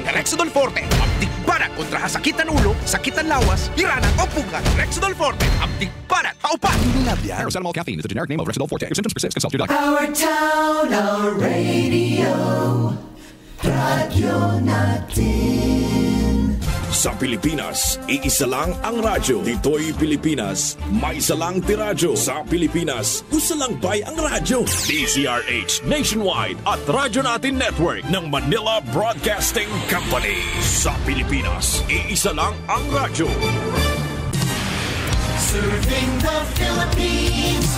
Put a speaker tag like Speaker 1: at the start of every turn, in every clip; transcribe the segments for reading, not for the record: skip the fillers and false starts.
Speaker 1: Rexidol Forte, abdikbarat kontra hasakitan ulo, sakitan lawas, iranan o pugat. Rexidol Forte, abdikbarat, paupat.
Speaker 2: Hindi lab yan. Paracetamol caffeine is the generic name of Rexidol Forte. If symptoms persist, consult your doctor.
Speaker 3: Our town, our radio, radyo natin.
Speaker 4: Sa Pilipinas, iisa lang ang radyo. Dito'y Pilipinas, may isa lang tiradyo. Sa Pilipinas, usa lang bay ang radyo. DZRH Nationwide at Radyo Natin Network ng Manila Broadcasting Company. Sa Pilipinas, iisa lang ang radyo.
Speaker 3: Serving the Philippines,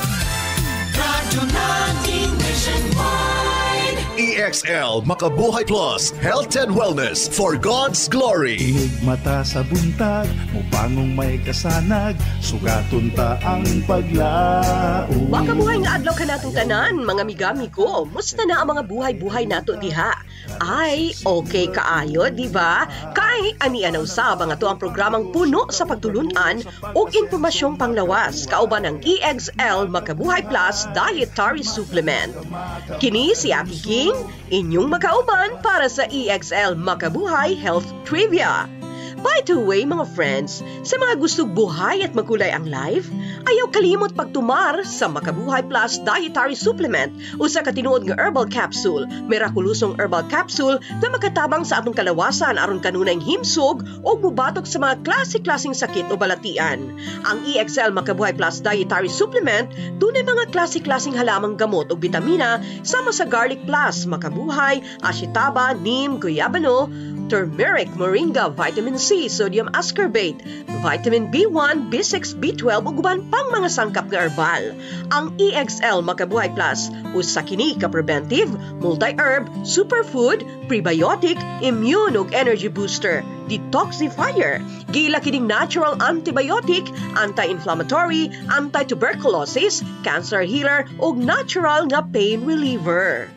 Speaker 3: Radyo Natin Nationwide.
Speaker 5: EXL Makabuhay Plus, Health and Wellness for God's Glory.
Speaker 6: Ihigmata sa buntag, mupangong may kasanag, sugaton ta ang paglaom.
Speaker 7: Makabuhay nga adlaw ka natong tanan, mga migami ko. Musta na ang mga buhay-buhay nato diha? Ay, okay kaayo, di ba? Kay ani-anaw sa mga to ang programang puno sa pagtulunan o impormasyong panglawas, kauban ng EXL Makabuhay Plus Dietary Supplement. Kini si Ate King, inyong makauban para sa EXL Makabuhay Health Trivia. By the way, mga friends, sa mga gustong buhay at makulay ang life, ayaw kalimot pagtumar sa Makabuhay Plus Dietary Supplement o sa katinuod nga herbal capsule, mirakulusong herbal capsule na makatabang sa atong kalawasan aron kanunay himsog o bubatok sa mga klase-klaseng sakit o balatian. Ang EXL Makabuhay Plus Dietary Supplement dunay mga klase-klaseng halamang gamot o bitamina sama sa garlic plus, makabuhay, ashitaba, neem, guyabano, turmeric, moringa, vitamin C, sodium ascorbate, vitamin B1, B6, B12 ug uban pang mga sangkap nga herbal. Ang EXL Makabuhay Plus usa kini ka preventive, multi-herb, superfood, prebiotic, immune ug energy booster, detoxifier, gila kining natural antibiotic, anti-inflammatory, anti-tuberculosis, cancer healer ug natural nga pain reliever.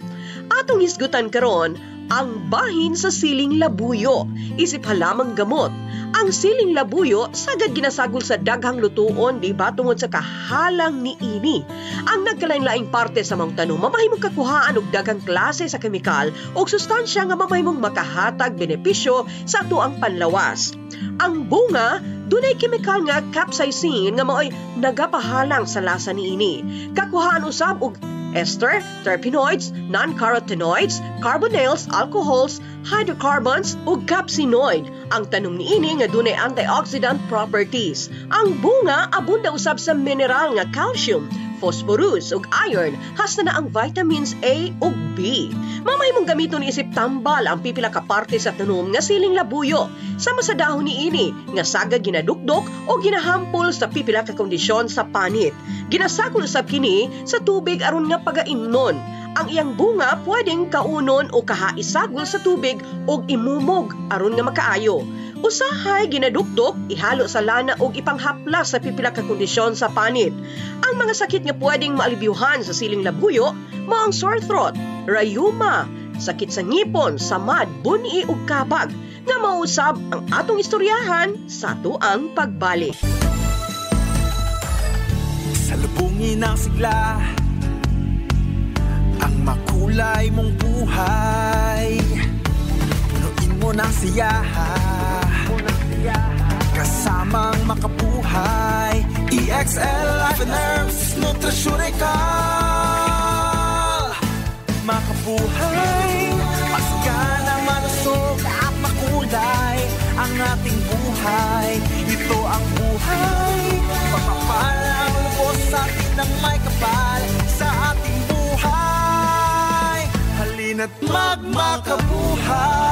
Speaker 7: Atong hisgutan karon ang bahin sa siling labuyo, isip halamang gamot. Ang siling labuyo sagad ginasagol sa daghang lutuon di ba tungod sa kahalang niini. Ang nagkalain-laing parte sa mga tanong mamahimong kakuhaan og daghang klase sa kemikal o sustansya nga mamahimong makahatag benepisyo sa atuang panlawas. Ang bunga dunay kemikal nga capsaicin nga mao'y nagapahalang sa lasa niini. Kakuhaan usab og ester, terpenoids, non-carotenoids, carbonyls, alcohols, hydrocarbons ug capsinoid. Ang tanong niini nga dunay antioxidant properties. Ang bunga abunda usab sa mineral nga calcium, phosphorus ug iron, hasta na ang vitamins A ug B. Mamahimong gamiton isip tambal ang pipila ka parte sa tanom nga siling labuyo. Sama sa dahon niini nga sagad ginadukdok o ginahampol sa pipila ka kondisyon sa panit. Ginasakol usab kini sa tubig aron nga pagaimnon. Ang iyang bunga pwedeng kaunon o kahaisagol sa tubig o imumog aron nga makaayo. Usahay ginadukdok, ihalo sa lana o ipanghaplas sa pipila ka kondisyon sa panit. Ang mga sakit nga pwedeng maalibyuhan sa siling labuyo mao ang sore throat, rayuma, sakit sa ngipon, samad, buni ug kabag nga mausab ang atong istoryahan sa tuang pagbalik.
Speaker 8: Salubungin ang sigla, ang makulay mong buhay, punuin mo ng siyaha, kasamang makabuhay. EXL Life and Herbs Nutritional. Makabuhay, masigana, malusog at makulay ang ating buhay. Ito ang buhay, pagpapalang lubos sa atin ng may kapal sa ating buhay. Halina't magmakabuhay.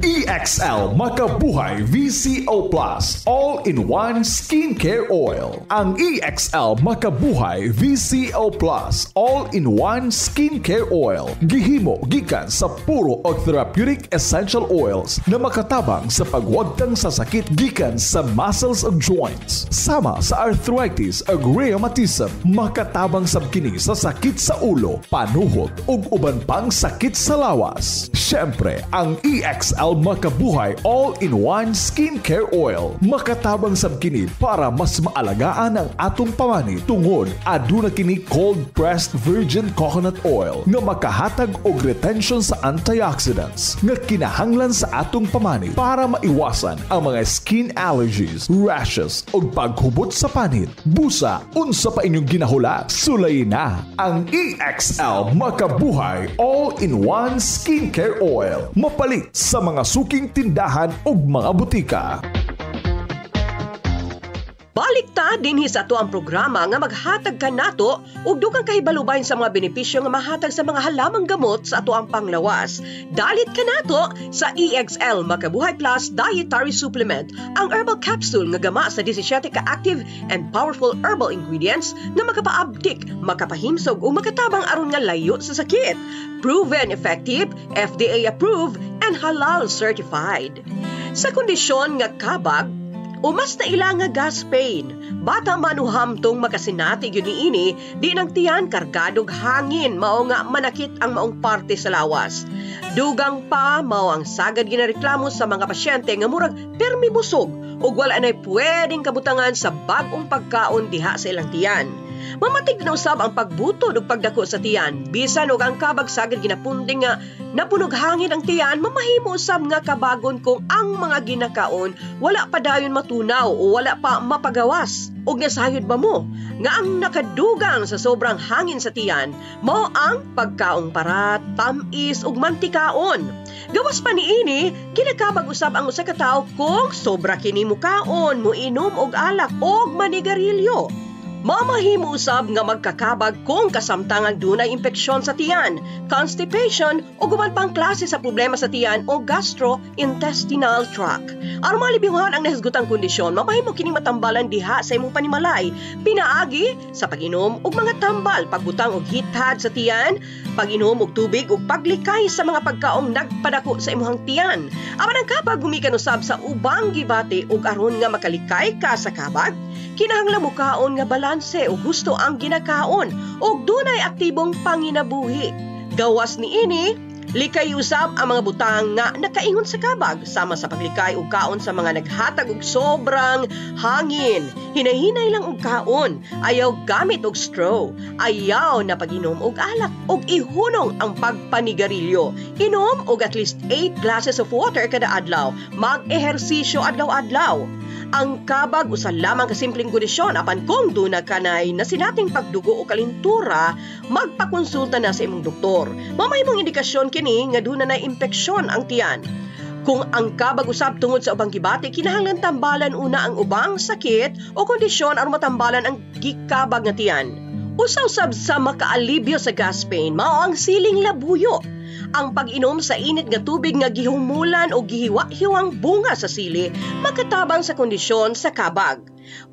Speaker 6: EXL Makabuhay VCO Plus All-in-One Skincare Oil. Ang EXL Makabuhay VCO Plus All-in-One Skincare Oil gihimo gikan sa puro og therapeutic essential oils na makatabang sa pagwagtang sa sakit gikan sa muscles ug joints, sama sa arthritis ug rheumatism, makatabang sab kini sa sakit sa ulo, panuhot ug uban pang sakit sa lawas. Syempre, ang EXL Makabuhay Makabuhay All-in-One Skincare Oil. Makatabang sab kini para mas maalagaan ang atong pamani tungod aduna kini cold pressed virgin coconut oil nga makahatag og retention sa antioxidants nga kinahanglan sa atong pamani para maiwasan ang mga skin allergies, rashes ug paghubot sa panit. Busa, unsa pa inyong ginahulat? Sulay na ang EXL Makabuhay All-in-One Skincare Oil. Mapalit sa mga suking tindahan ug mga butika.
Speaker 7: Baliktad dinhi sa ato ang programa nga maghatag kanato og dugang kahibalubayan sa mga benepisyo nga mahatag sa mga halamang gamot sa ato ang panglawas. Dalit kanato sa EXL Makabuhay Plus Dietary Supplement, ang herbal capsule nga gama sa 17 ka active and powerful herbal ingredients nga makapaabdik, makapahimsog o makatabang aron nga layo sa sakit. Proven effective, FDA approved, and halal certified. Sa kondisyon nga kabag o mas naila nga gas pain, bata man o hamtong makasinati yun ini, di nang tiyan kargadog hangin, mao nga manakit ang maong parte sa lawas. Dugang pa, mao ang sagad ginareklamo sa mga pasyente nga murag permi busog o wala na'y pwedeng kabutangan sa bagong pagkaon diha sa ilang tiyan. Mamatig na usab ang pagbutod ug pagdako sa tiyan. Bisan og ang kabag sagad ginapunding nga napunog hangin ang tiyan, mamahimo usab nga kabagon kung ang mga ginakaon wala pa dayon matunaw o wala pa mapagawas. Og nasayod ba mo nga ang nakadugang sa sobrang hangin sa tiyan mao ang pagkaong parat, tamis ug mantikaon. Gawas pa niini, ginakabag usab ang usa ka tawo kung sobra kini mo kaon, mo inom og alak og manigarilyo. Mamahimo usab nga magkakabag kung kasamtangan dunay impeksyon sa tiyan, constipation o guman pang klase sa problema sa tiyan o gastrointestinal tract. Aron malibihan ang nahisgutang kondisyon, mamahimo kining matambalan diha sa imong panimalay, pinaagi sa pag-inom og mga tambal, pagbutang og hithad sa tiyan, pag-inom og tubig ug paglikay sa mga pagkaong nagpadako sa imong tiyan. Apan ang kabag gumikan usab sa ubang gibati ug aron nga makalikay ka sa kabag, kinahanglan mo kaon nga balanse o gusto ang ginakaon o dunay aktibong panginabuhi. Gawas niini, likay usab ang mga butang nga nakaingon sa kabag sama sa paglikay og kaon sa mga naghatag og sobrang hangin. Hinahinay lang og kaon, ayaw gamit og straw, ayaw na pag-inom og alak og ihunong ang pagpanigarilyo. Inom og at least 8 glasses of water kada adlaw, mag-ehersisyo adlaw-adlaw. Ang kabag usa lamang ka simpleng kondisyon apan kung duna kanay nasinating pagdugo o kalintura, magpakonsulta na sa imong doktor. Mamahimong indikasyon kini nga duna na impeksyon ang tiyan. Kung ang kabag usab tungod sa ubang gibati, kinahanglan tambalan una ang ubang sakit o kondisyon aron matambalan ang gikabag nga tiyan. Usaw-sab sa makaalibyo sa gas pain, mao ang siling labuyo. Ang pag-inom sa init nga tubig nga gihumulan o gihiwa-hiwang bunga sa sili, makatabang sa kondisyon sa kabag.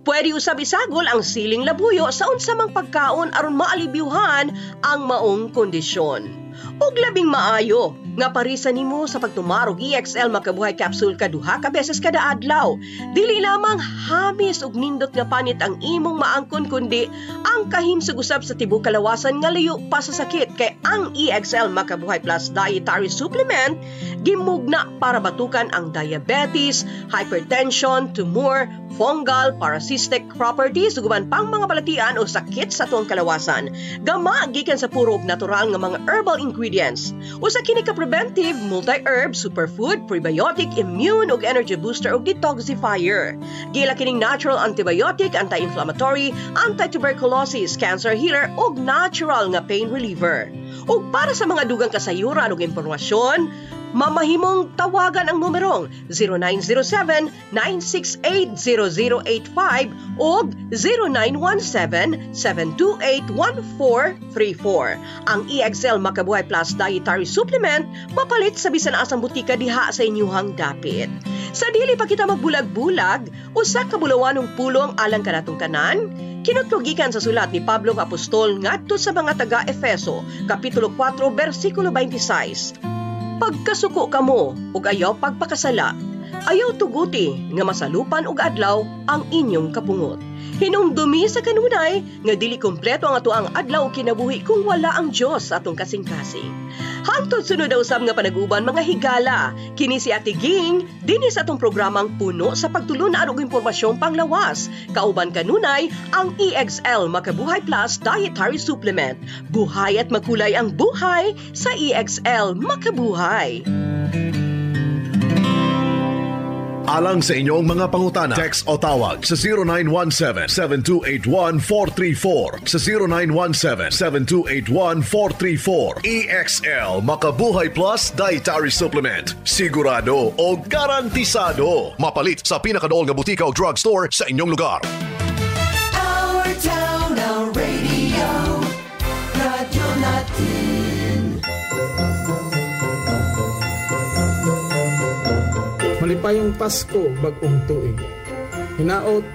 Speaker 7: Pwede usab isagol ang siling labuyo sa unsa mang pagkaon aron maalibyuhan ang maong kondisyon. Og labing maayo nga parisa nimo sa pagtumarog EXL Makabuhay Capsule kaduha ka beses kada adlaw. Dili lamang hamis ug nindot nga panit ang imong maangkon kundi ang kahimsog usab sa tibuok kalawasan nga layo pa sa sakit kay ang EXL Makabuhay Plus Dietary Supplement gimugna para batukan ang diabetes, hypertension, tumor, fungal, parasitic properties ug uban pang mga balatian o sakit sa tuong kalawasan. Gama gikan sa puro natural nga mga herbal ingredients. Usa kini ka preventive, multi-herb, superfood, prebiotic, immune ug energy booster ug detoxifier. Gila kining natural antibiotic, anti-inflammatory, anti-tuberculosis, cancer healer ug natural nga pain reliever. Ug para sa mga dugang kasayuran ug impormasyon, mamahimong tawagan ang numerong 0907-968-0085 o 0917-728-1434. Ang EXL Makabuhay Plus Dietary Supplement mapalit sa bisan asang butika diha sa inyuhang dapit. Sa dili pa kita magbulag-bulag, usa ka bulawanong pulong alang kanatong kanan, kinutlogikan sa sulat ni Pablo nga Apostol ngadto sa mga taga-Efeso, Kapitulo 4, versikulo 26. Pagkasuko kamo ug ayaw pagpakasala, ayaw tuguti nga masalupan og adlaw ang inyong kapungot. Hinumdumi sa kanunay nga dili kompleto ang ato ang adlaw kinabuhi kung wala ang Dios atong kasing-kasing. Hangtod sunod daw usab nga panag-uban mga higala. Kini si Ate Ging, dinhi sa atong programang puno sa pagtulo na og impormasyong panglawas. Kauban kanunay ang EXL Makabuhay Plus Dietary Supplement. Buhay at makulay ang buhay sa EXL Makabuhay.
Speaker 5: Alang sa inyong mga pangutana, text o tawag sa 0917-7281-434 sa 0917-7281-434. EXL Makabuhay Plus Dietary Supplement. Sigurado o garantisado. Mapalit sa pinakadool nga butika o drugstore sa inyong lugar.
Speaker 3: Our town, our radio, Radyo Natin.
Speaker 9: Malipayong Pasko, bagong tuig. Hinaot